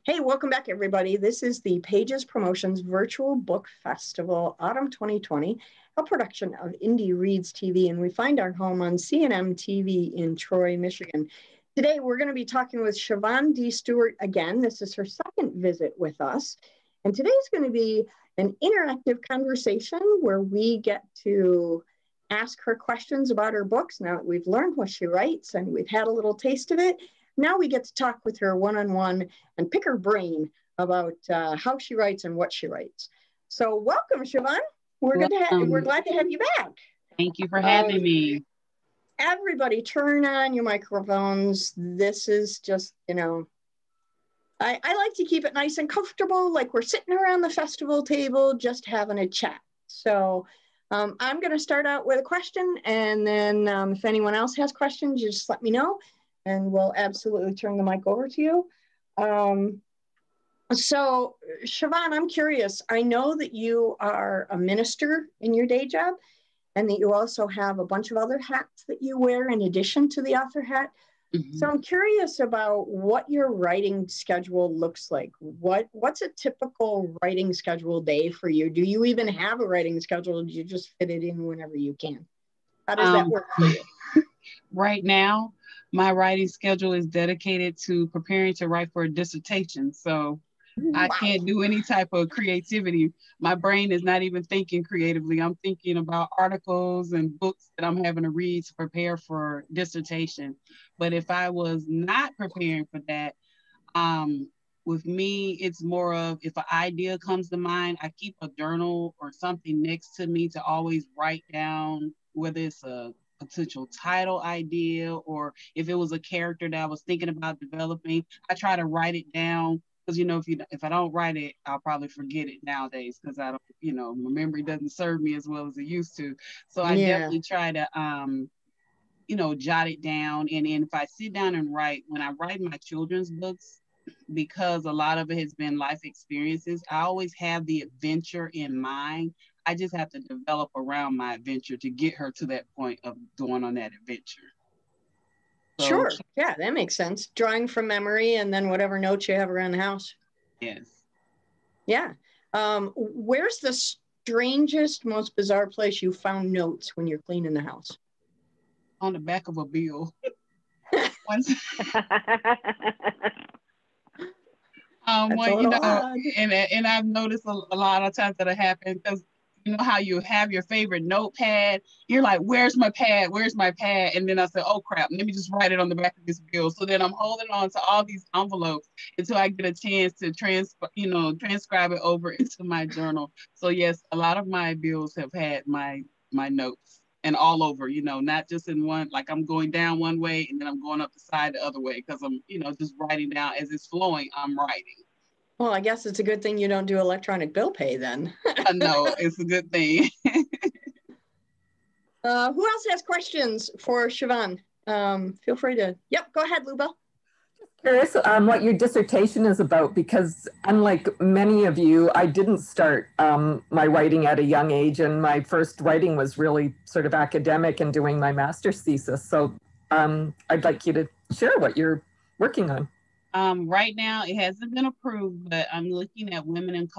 Hey, welcome back, everybody. This is the Pages Promotions Virtual Book Festival Autumn 2020, a production of Indie Reads TV, and we find our home on CNM TV in Troy, Michigan. Today, we're going to be talking with Chavonne D. Stewart again. This is her second visit with us, and today's going to be an interactive conversation where we get to ask her questions about her books. Now that we've learned what she writes and we've had a little taste of it, now we get to talk with her one-on-one and pick her brain about how she writes and what she writes. So welcome, Chavonne. We're glad to have you back. Thank you for having me. Everybody turn on your microphones. This is just, I like to keep it nice and comfortable, like we're sitting around the festival table, just having a chat. So I'm going to start out with a question, and then if anyone else has questions, you just let me know, and we'll absolutely turn the mic over to you. So Chavonne, I'm curious. I know that you are a minister in your day job, and that you also have a bunch of other hats that you wear in addition to the author hat. Mm-hmm. So I'm curious about what your writing schedule looks like. What's a typical writing schedule day for you? Do you even have a writing schedule? Do you just fit it in whenever you can? How does that work for you? Right now, my writing schedule is dedicated to preparing to write for a dissertation. So I can't do any type of creativity. My brain is not even thinking creatively. I'm thinking about articles and books that I'm having to read to prepare for dissertation. But if I was not preparing for that, with me, it's more of if an idea comes to mind, I keep a journal or something next to me to always write down, whether it's a potential title idea or if it was a character that I was thinking about developing. I try to write it down. Because, if I don't write it, I'll probably forget it nowadays because I don't, my memory doesn't serve me as well as it used to. So I definitely try to, jot it down. And if I sit down and write, when I write my children's books, because a lot of it has been life experiences, I always have the adventure in mind. I just have to develop around my adventure to get her to that point of going on that adventure. So, sure. Yeah, that makes sense. Drawing from memory and then whatever notes you have around the house. Yes. Yeah. Where's the strangest, most bizarre place you found notes when you're cleaning the house? On the back of a bill. Once. And I've noticed a lot of times that it happens because you know how you have your favorite notepad, you're like, where's my pad? Where's my pad? And then I said, oh crap, let me just write it on the back of this bill. So then I'm holding on to all these envelopes until I get a chance to transcribe it over into my journal. So yes, a lot of my bills have had my notes and all over, not just in one, like I'm going down one way and then I'm going up the side the other way because I'm, just writing down as it's flowing, I'm writing. Well, I guess it's a good thing you don't do electronic bill pay then. No, it's a good thing. Who else has questions for Chavonne? Feel free to, go ahead, Luba. Curious what your dissertation is about, because unlike many of you, I didn't start my writing at a young age, and my first writing was really sort of academic and doing my master's thesis. So I'd like you to share what you're working on. Right now, it hasn't been approved, but I'm looking at women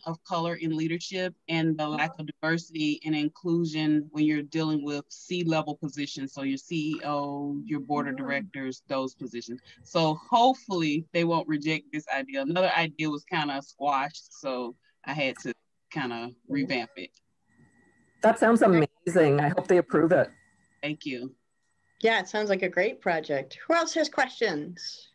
of color in leadership and the lack of diversity and inclusion when you're dealing with C-level positions. So your CEO, your board of directors, those positions. So hopefully they won't reject this idea. Another idea was kind of squashed, so I had to kind of revamp it. That sounds amazing. I hope they approve it. Thank you. Yeah, it sounds like a great project. Who else has questions?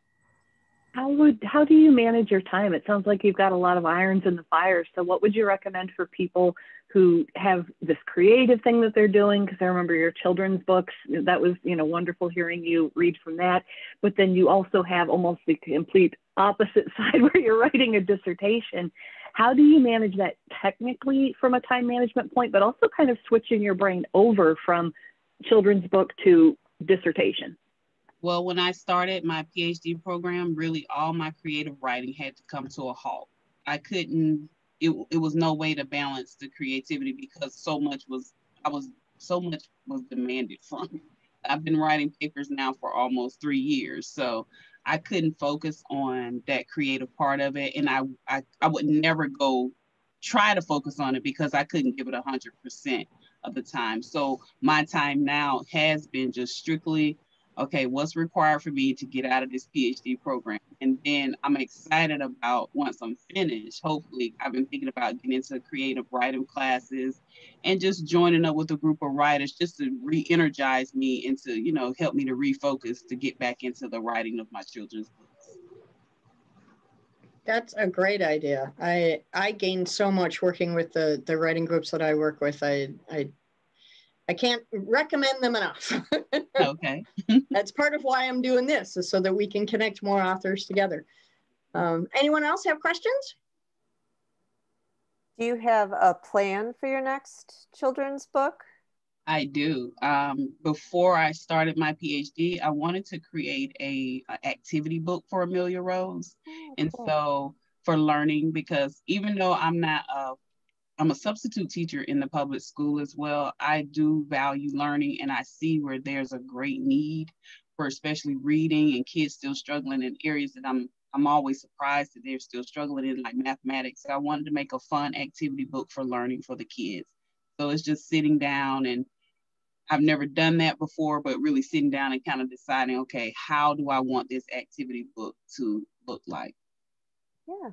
How do you manage your time? It sounds like you've got a lot of irons in the fire. So what would you recommend for people who have this creative thing that they're doing? Because I remember your children's books, that was, wonderful hearing you read from that. But then you also have almost the complete opposite side where you're writing a dissertation. How do you manage that technically from a time management point, but also kind of switching your brain over from children's book to dissertation? Well, when I started my PhD program, really all my creative writing had to come to a halt. It was no way to balance the creativity because so much was demanded from me. I've been writing papers now for almost 3 years. So I couldn't focus on that creative part of it. And I would never try to focus on it because I couldn't give it 100% of the time. So my time now has been just strictly, okay, what's required for me to get out of this PhD program? And then I'm excited about, once I'm finished, hopefully, I've been thinking about getting into creative writing classes and just joining up with a group of writers just to re-energize me and to, you know, help me to refocus to get back into the writing of my children's books. That's a great idea. I gained so much working with the writing groups that I work with. I can't recommend them enough. Okay. That's part of why I'm doing this, is so that we can connect more authors together. Anyone else have questions? Do you have a plan for your next children's book? I do. Before I started my PhD, I wanted to create a activity book for Amelia Rose. Oh, and cool. so for learning, because even though I'm a substitute teacher in the public school as well, I do value learning, and I see where there's a great need for especially reading, and kids still struggling in areas that I'm always surprised that they're still struggling in, like mathematics. So I wanted to make a fun activity book for learning for the kids. So it's just sitting down, and I've never done that before, but really sitting down and kind of deciding, okay, how do I want this activity book to look like? Yeah,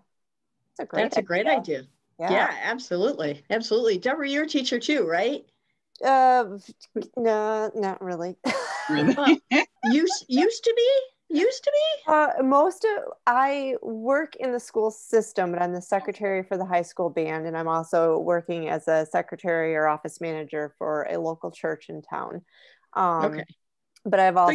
That's a great idea. Yeah, absolutely. Absolutely. Deborah, you're a teacher too, right? No, not really. Really? Used to be? I work in the school system, but I'm the secretary for the high school band, and I'm also working as a secretary or office manager for a local church in town. Okay. But I've also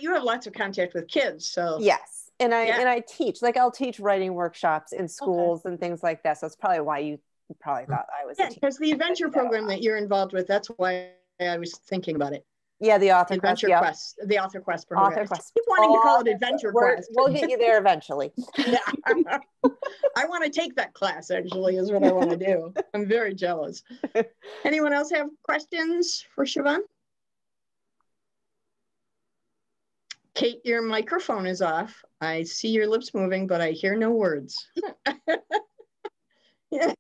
you have lots of contact with kids, so yes. And I teach, like I'll teach writing workshops in schools and things like that. So it's probably why you probably thought I was. Yeah, because the adventure program that you're involved with, that's why I was thinking about it. Yeah, the author Adventure quest, Quest, the Author Quest program. Author Quest. I keep wanting to call it Adventure Quest. We'll get you there eventually. Yeah. I want to take that class, actually, is what I want to do. I'm very jealous. Anyone else have questions for Chavonne? Kate, your microphone is off. I see your lips moving, but I hear no words. Yeah.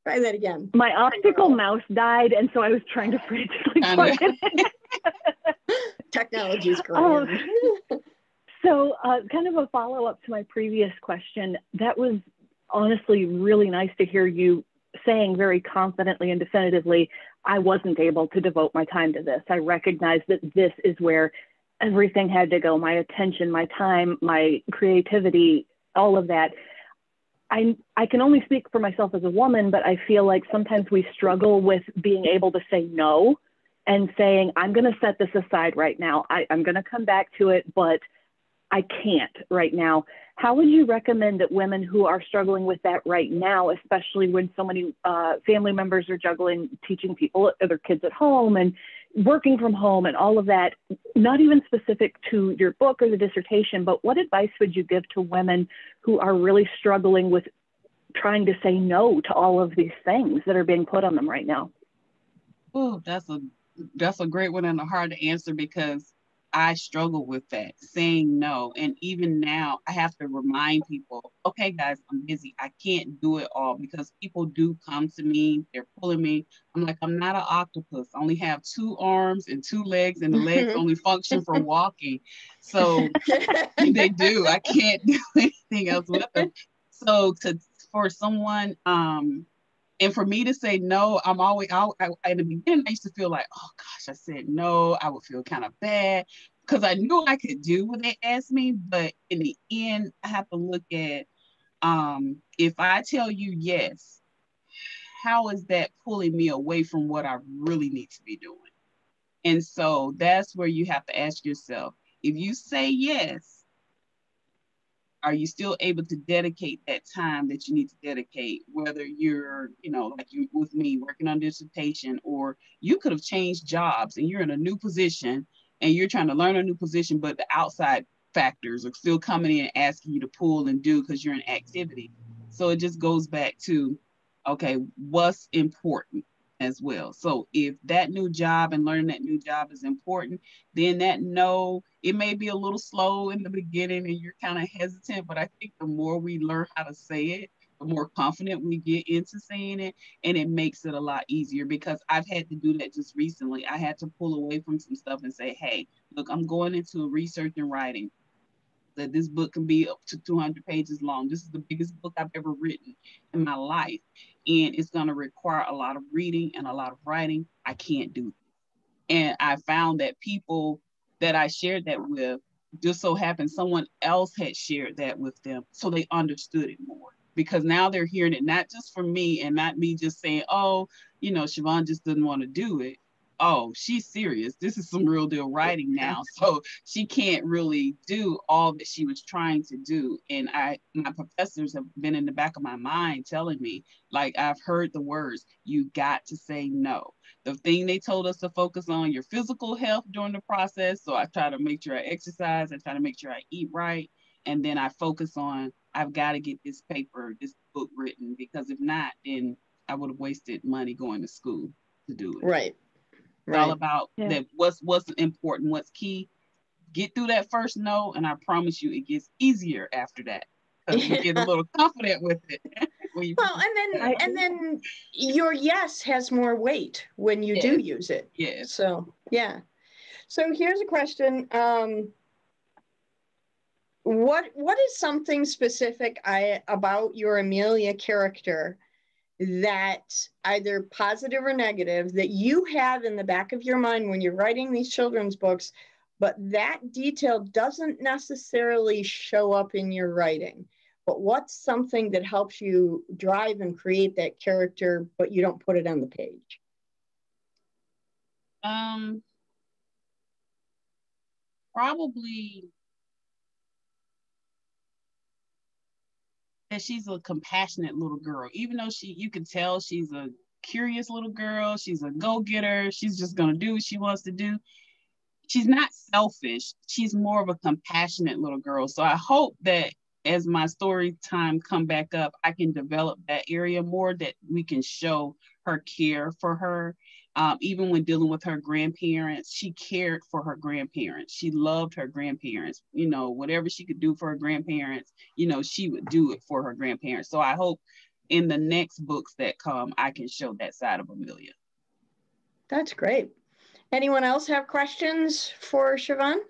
Try that again. My optical mouse died, and so I was trying to frantically plug it in. Technology is great. So kind of a follow-up to my previous question, that was honestly really nice to hear you saying very confidently and definitively, I wasn't able to devote my time to this. I recognize that this is where everything had to go, my attention, my time, my creativity, all of that. I can only speak for myself as a woman, but I feel like sometimes we struggle with being able to say no and saying, I'm going to set this aside right now. I'm going to come back to it, but I can't right now. How would you recommend that women who are struggling with that right now, especially when so many family members are juggling teaching people, other kids at home and working from home and all of that, not even specific to your book or the dissertation, but what advice would you give to women who are really struggling with trying to say no to all of these things that are being put on them right now? Oh, that's a great one and a hard to answer, because I struggle with that, saying no. And even now, I have to remind people, okay, guys, I'm busy. I can't do it all, because people do come to me. They're pulling me. I'm like, I'm not an octopus. I only have 2 arms and 2 legs, and the legs only function for walking. So they do. I can't do anything else with them. So for someone, and for me to say no, I'm always, in the beginning, I used to feel like, oh gosh, I said no. I would feel kind of bad because I knew I could do what they asked me. But in the end, I have to look at, if I tell you yes, how is that pulling me away from what I really need to be doing? And so that's where you have to ask yourself, if you say yes, are you still able to dedicate that time that you need to dedicate, whether you're, like you with me working on dissertation, or you could have changed jobs and you're in a new position and you're trying to learn a new position, but the outside factors are still coming in and asking you to pull and do because you're in activity. So it just goes back to, okay, what's important? as well. So if that new job and learning that new job is important, then that no, it may be a little slow in the beginning and you're kind of hesitant, but I think the more we learn how to say it, the more confident we get into saying it, and it makes it a lot easier, because I've had to do that just recently. I had to pull away from some stuff and say, hey, look, I'm going into research and writing. That this book can be up to 200 pages long. This is the biggest book I've ever written in my life. And it's going to require a lot of reading and a lot of writing. I can't do it. And I found that people that I shared that with, just so happened someone else had shared that with them, so they understood it more. Because now they're hearing it, not just from me and not me just saying, oh, you know, Chavonne just didn't want to do it. Oh, she's serious. This is some real deal writing now. So she can't really do all that she was trying to do. And my professors have been in the back of my mind telling me, like, I've heard the words, you got to say no. The thing they told us to focus on your physical health during the process. So I try to make sure I exercise. I try to make sure I eat right. And then I focus on, I've got to get this paper, this book written, because if not, then I would have wasted money going to school to do it. Right. It's all about that. What's important, what's key. Get through that first no, and I promise you, it gets easier after that, because you get a little confident with it. Well, and then your yes has more weight when you do use it. Yeah. So yeah. So here's a question. What is something specific about your Amelia character that, either positive or negative, that you have in the back of your mind when you're writing these children's books, but that detail doesn't necessarily show up in your writing? But what's something that helps you drive and create that character, but you don't put it on the page? Probably that she's a compassionate little girl, even though you can tell she's a curious little girl. She's a go-getter. She's just going to do what she wants to do. She's not selfish. She's more of a compassionate little girl. So I hope that as my story time come back up, I can develop that area more, that we can show her care for her. Even when dealing with her grandparents, she cared for her grandparents. She loved her grandparents. You know, whatever she could do for her grandparents, you know, she would do it for her grandparents. So I hope in the next books that come, I can show that side of Amelia. That's great. Anyone else have questions for Chavonne?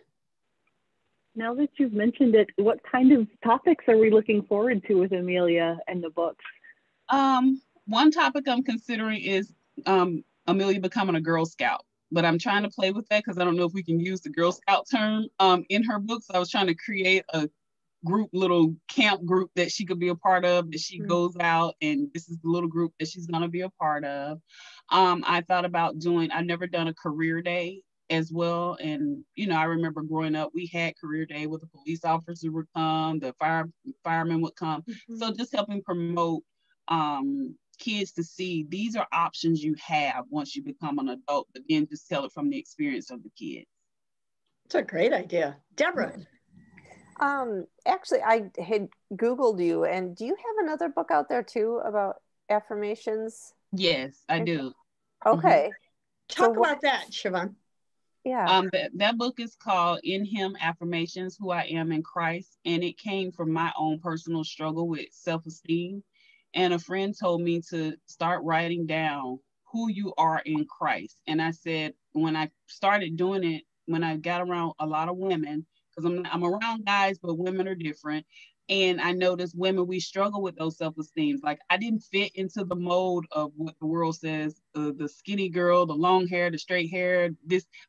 Now that you've mentioned it, what kind of topics are we looking forward to with Amelia and the books? One topic I'm considering is Amelia becoming a Girl Scout, but I'm trying to play with that because I don't know if we can use the Girl Scout term in her books. I was trying to create a little camp group that she could be a part of, that she goes out and this is the little group that she's going to be a part of. I thought about I've never done a career day as well. And, you know, I remember growing up, we had career day where the police officer would come, the firemen would come. So just helping promote kids to see these are options you have once you become an adult, but then just tell it from the experience of the kids. It's a great idea. Deborah. Actually, I had Googled you, and do you have another book out there too about affirmations? Yes, I do. Okay. Talk about that, Chavonne. Yeah. That book is called In Him, Affirmations, Who I Am in Christ. And it came from my own personal struggle with self-esteem. And a friend told me to start writing down who you are in Christ. And I said, when I started doing it, when I got around a lot of women, because I'm around guys, but women are different. And I noticed women, we struggle with those self-esteems. Like I didn't fit into the mold of what the world says, the skinny girl, the long hair, the straight hair,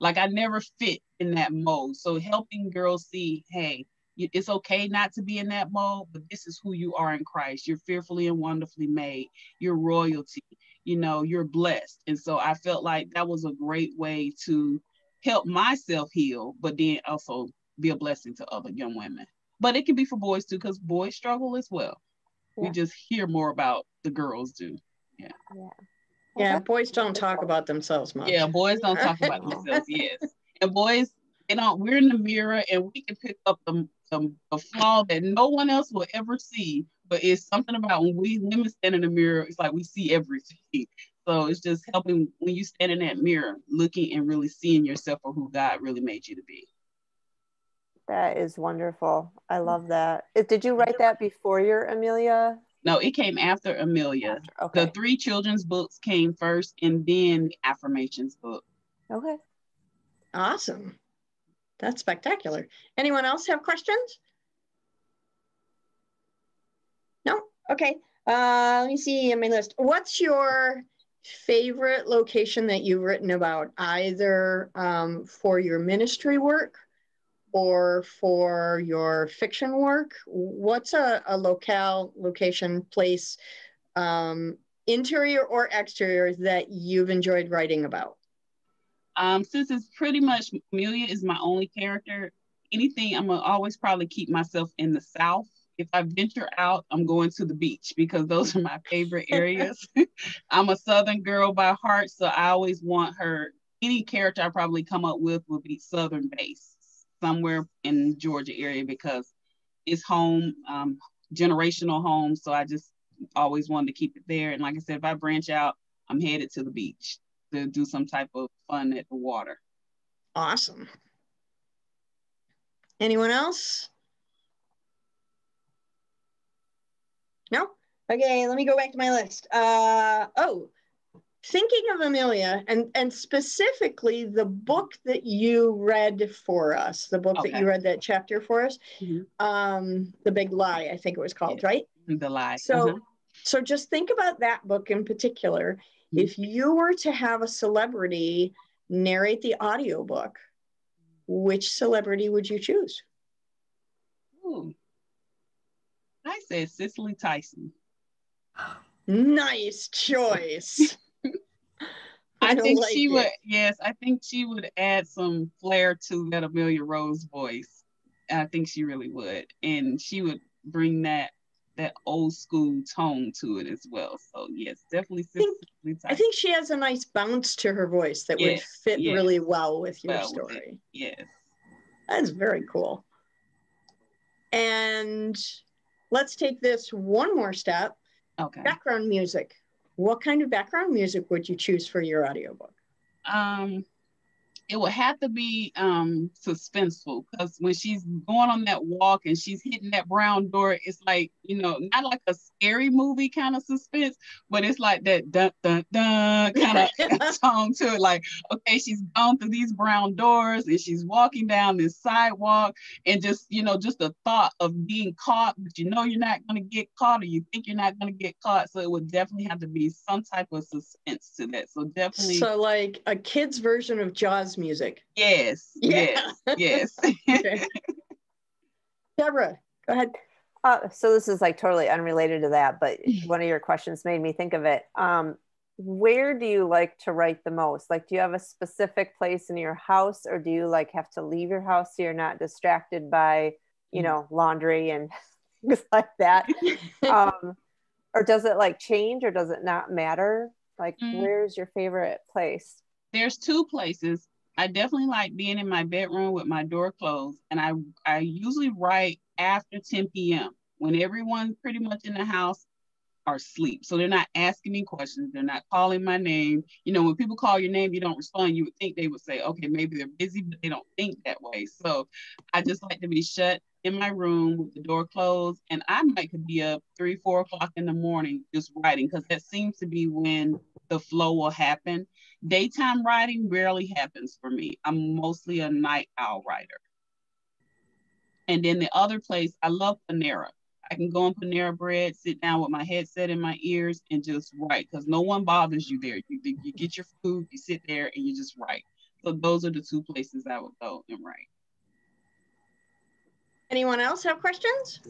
like I never fit in that mold. So helping girls see, hey, it's okay not to be in that mold, but this is who you are in Christ. You're fearfully and wonderfully made. You're royalty, you know, you're blessed. And so I felt like that was a great way to help myself heal, but then also be a blessing to other young women. But it can be for boys too, because boys struggle as well. Yeah. We just hear more about the girls do. Yeah. Yeah, boys don't talk about themselves much. Yeah, boys don't talk about themselves, yes. And boys, we're in the mirror and we can pick up a flaw that no one else will ever see. But it's something about when women stand in the mirror, it's like we see everything. So it's just helping when you stand in that mirror, looking and really seeing yourself for who God really made you to be. That is wonderful. I love that. Did you write that before your Amelia? No, it came after Amelia. Okay. The 3 children's books came first, and then the Affirmations book. Okay. Awesome. That's spectacular. Anyone else have questions? No? Okay. Let me see on my list. What's your favorite location that you've written about, either for your ministry work or for your fiction work? What's a location, place, interior or exterior, that you've enjoyed writing about? Since it's pretty much Amelia is my only character, anything, I'm gonna always probably keep myself in the South. If I venture out, I'm going to the beach because those are my favorite areas. I'm a Southern girl by heart, so I always want any character I probably come up with will be Southern based, somewhere in Georgia area, because it's home, generational home. So I just always wanted to keep it there. And like I said, if I branch out, I'm headed to the beach to do some type of fun at the water. Awesome. Anyone else? No? Okay, let me go back to my list. Thinking of Amelia, and specifically the book that you read for us, the book that you read that chapter for us, The Big Lie, I think it was called, right? The Lie. So just think about that book in particular. If you were to have a celebrity narrate the audiobook, which celebrity would you choose? Ooh. I said Cicely Tyson. Nice choice. I think she would, yes, I think she would add some flair to that Amelia Rose voice. I think she really would. And she would bring that old school tone to it as well. So yes, definitely Cicely Tyson. I think she has a nice bounce to her voice that would fit really well with your story. Yes. That's very cool. And let's take this one more step. Okay. Background music. What kind of background music would you choose for your audiobook? It would have to be suspenseful, because when she's going on that walk and she's hitting that brown door, it's like, not like a scary movie kind of suspense, but it's like that dun dun dun kind of tone to it. Like, okay, she's gone through these brown doors and she's walking down this sidewalk, and just the thought of being caught, but you're not going to get caught, or you think you're not going to get caught. So it would definitely have to be some type of suspense to that. So definitely. So like a kid's version of Jaws music. Yes. Yes. Okay. Deborah, go ahead. So this is like totally unrelated to that, but one of your questions made me think of it. Where do you like to write the most? Like, do you have a specific place in your house, or do you like have to leave your house so you're not distracted by, laundry and things like that? Or does it like change, or does it not matter? Like, where's your favorite place? There's 2 places. I definitely like being in my bedroom with my door closed, and I usually write after 10 p.m. when everyone's pretty much in the house are asleep. So they're not asking me questions. They're not calling my name. When people call your name, you don't respond. You would think they would say, okay, maybe they're busy, but they don't think that way. So I just like to be shut in my room with the door closed, and I could be up 3, 4 o'clock in the morning just writing, because that seems to be when the flow will happen. Daytime writing rarely happens for me. I'm mostly a night owl writer. And then the other place, I love Panera. I can go on Panera Bread, sit down with my headset in my ears, and just write, because no one bothers you there. You get your food, you sit there, and you just write. So those are the 2 places I would go and write. Anyone else have questions?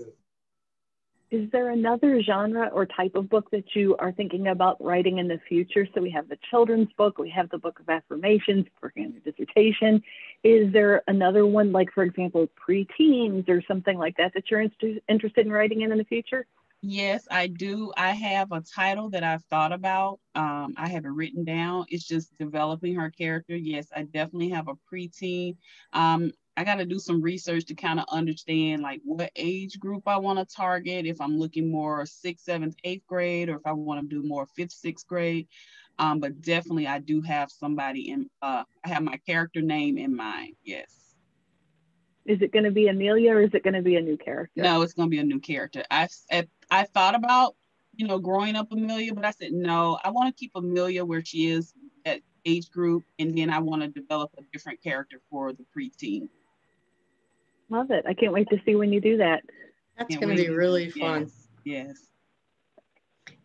Is there another genre or type of book that you are thinking about writing in the future? So we have the children's book, we have the book of affirmations, forAmelia dissertation. Is there another one, like, for example, preteens or something like that you're interested in writing in the future? Yes, I do. I have a title that I've thought about. I have it written down. It's just developing her character. Yes, I definitely have a preteen. I got to do some research to kind of understand like what age group I want to target, if I'm looking more 6th, 7th, 8th grade, or if I want to do more 5th, 6th grade. But definitely I do have somebody in, I have my character name in mind. Yes. Is it going to be Amelia, or is it going to be a new character? No, it's going to be a new character. I thought about, growing up Amelia, but I said, no, I want to keep Amelia where she is at age group. And then I want to develop a different character for the preteen. Love it. I can't wait to see when you do that. That's going to be really fun. Yes.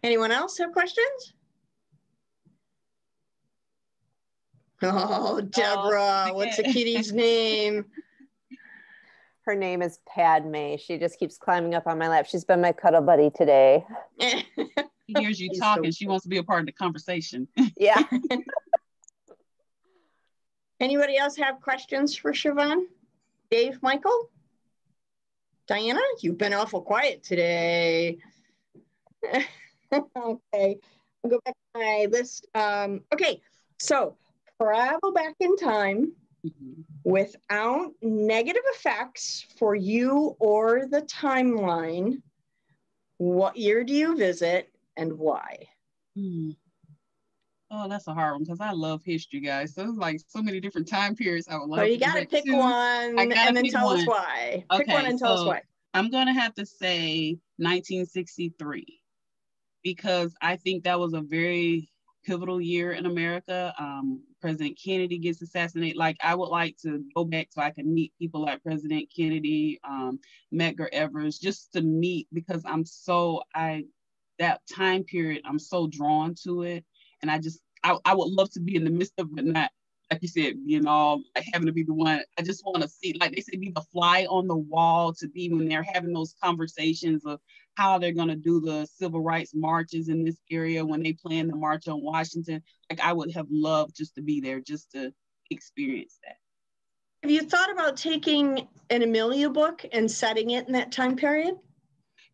Anyone else have questions? Oh, Deborah, what's the kitty's name? Her name is Padme. She just keeps climbing up on my lap. She's been my cuddle buddy today. She hears you talking. She wants to be a part of the conversation. Yeah. Anybody else have questions for Chavonne? Dave, Michael? Diana, you've been awful quiet today. Okay, I'll go back to my list. Okay, so travel back in time without negative effects for you or the timeline. What year do you visit and why? Oh, that's a hard one because I love history, guys. So it's like so many different time periods I would love. So you got to pick one and then tell us why. Okay, pick one and tell us why. I'm going to have to say 1963 because I think that was a very pivotal year in America. President Kennedy gets assassinated. Like, I would like to go back so I can meet people like President Kennedy, Medgar Evers, just to meet, because that time period, I'm so drawn to it. And I would love to be in the midst of it, but not, like you said, like having to be the one. I just want to see, like they say, be the fly on the wall, to be when they're having those conversations of how they're going to do the civil rights marches in this area, when they plan the March on Washington. Like, I would have loved just to be there, just to experience that. Have you thought about taking an Amelia book and setting it in that time period?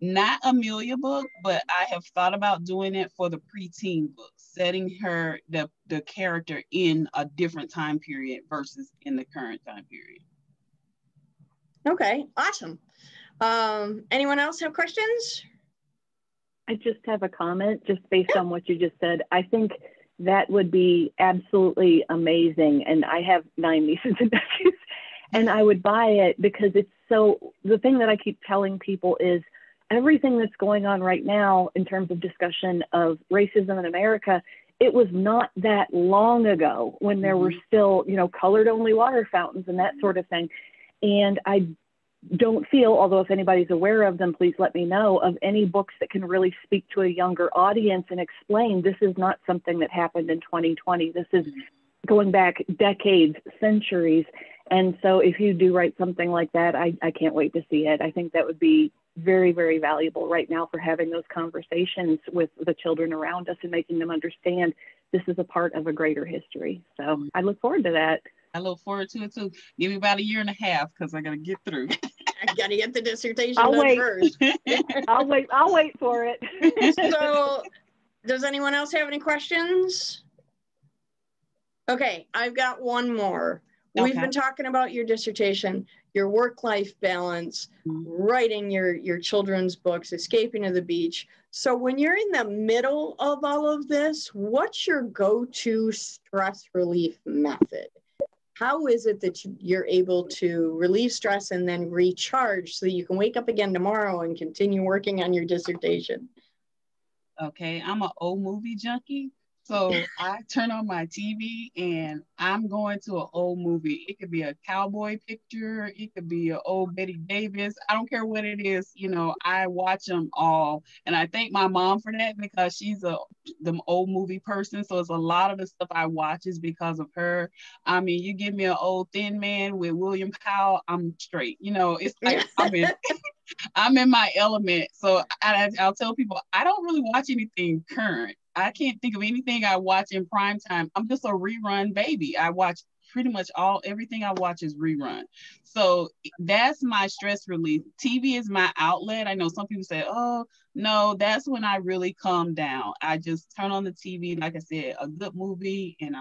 Not Amelia book, but I have thought about doing it for the preteen book, setting her, the character, in a different time period versus in the current time period. Okay, awesome. Anyone else have questions? I just have a comment just based on what you just said. I think that would be absolutely amazing. And I have 9 nieces and nephews, and I would buy it because it's so, the thing that I keep telling people is, everything that's going on right now in terms of discussion of racism in America, it was not that long ago when there were still, colored only water fountains and that sort of thing. And I don't feel, although if anybody's aware of them, please let me know, of any books that can really speak to a younger audience and explain this is not something that happened in 2020. This is going back decades, centuries. And so if you do write something like that, I can't wait to see it. I think that would be very, very valuable right now for having those conversations with the children around us and making them understand this is a part of a greater history. So I look forward to that. I look forward to it too. Give me about 1.5 years because I got to get through. I got to get the dissertation done first. I'll wait for it. So does anyone else have any questions? Okay, I've got one more. Okay. We've been talking about your dissertation, your work-life balance, writing your children's books, escaping to the beach. So when you're in the middle of all of this, what's your go-to stress relief method? How is it that you're able to relieve stress and then recharge so you can wake up again tomorrow and continue working on your dissertation? Okay, I'm an old movie junkie. So I turn on my TV and I'm going to an old movie. It could be a cowboy picture. It could be an old Betty Davis. I don't care what it is. I watch them all. And I thank my mom for that because she's the old movie person. So it's a lot of the stuff I watch is because of her. I mean, you give me an old Thin Man with William Powell, I'm straight. It's like I'm in my element. So I'll tell people, I don't really watch anything current. I can't think of anything I watch in prime time. I'm just a rerun baby. I watch pretty much everything I watch is rerun. So that's my stress relief. TV is my outlet. I know some people say, oh, no, that's when I really calm down. I just turn on the TV, like I said, a good movie, and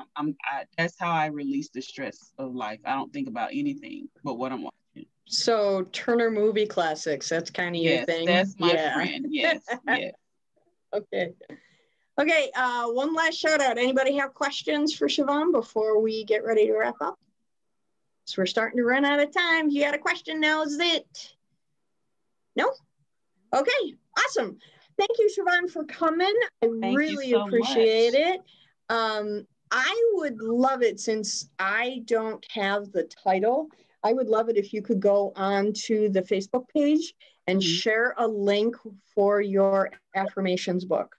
that's how I release the stress of life. I don't think about anything but what I'm watching. So Turner Movie Classics, that's kind of your thing? That's my friend. Yes, yes. Okay. Okay, one last shout out. Anybody have questions for Chavonne before we get ready to wrap up? So we're starting to run out of time. If you got a question, now is it. No? Okay, awesome. Thank you, Chavonne, for coming. I really appreciate it. I would love it, since I don't have the title, I would love it if you could go on to the Facebook page and share a link for your Affirmations book.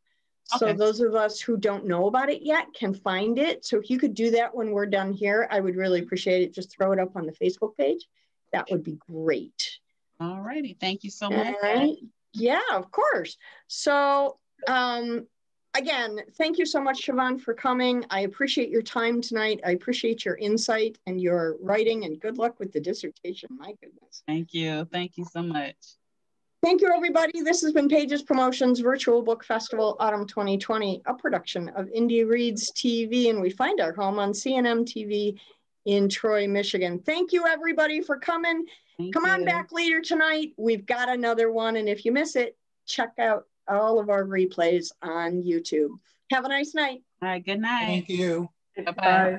So those of us who don't know about it yet can find it. So if you could do that when we're done here, I would really appreciate it. Just throw it up on the Facebook page. That would be great. All righty. Thank you so much. All right. Yeah, of course. So again, thank you so much, Chavonne, for coming. I appreciate your time tonight. I appreciate your insight and your writing, and good luck with the dissertation. My goodness. Thank you. Thank you so much. Thank you, everybody. This has been Pages Promotions Virtual Book Festival Autumn 2020, a production of Indie Reads TV, and we find our home on CNM TV in Troy, Michigan. Thank you, everybody, for coming. Come on back later tonight. We've got another one, and if you miss it, check out all of our replays on YouTube. Have a nice night. All right, good night. Thank you. Bye-bye.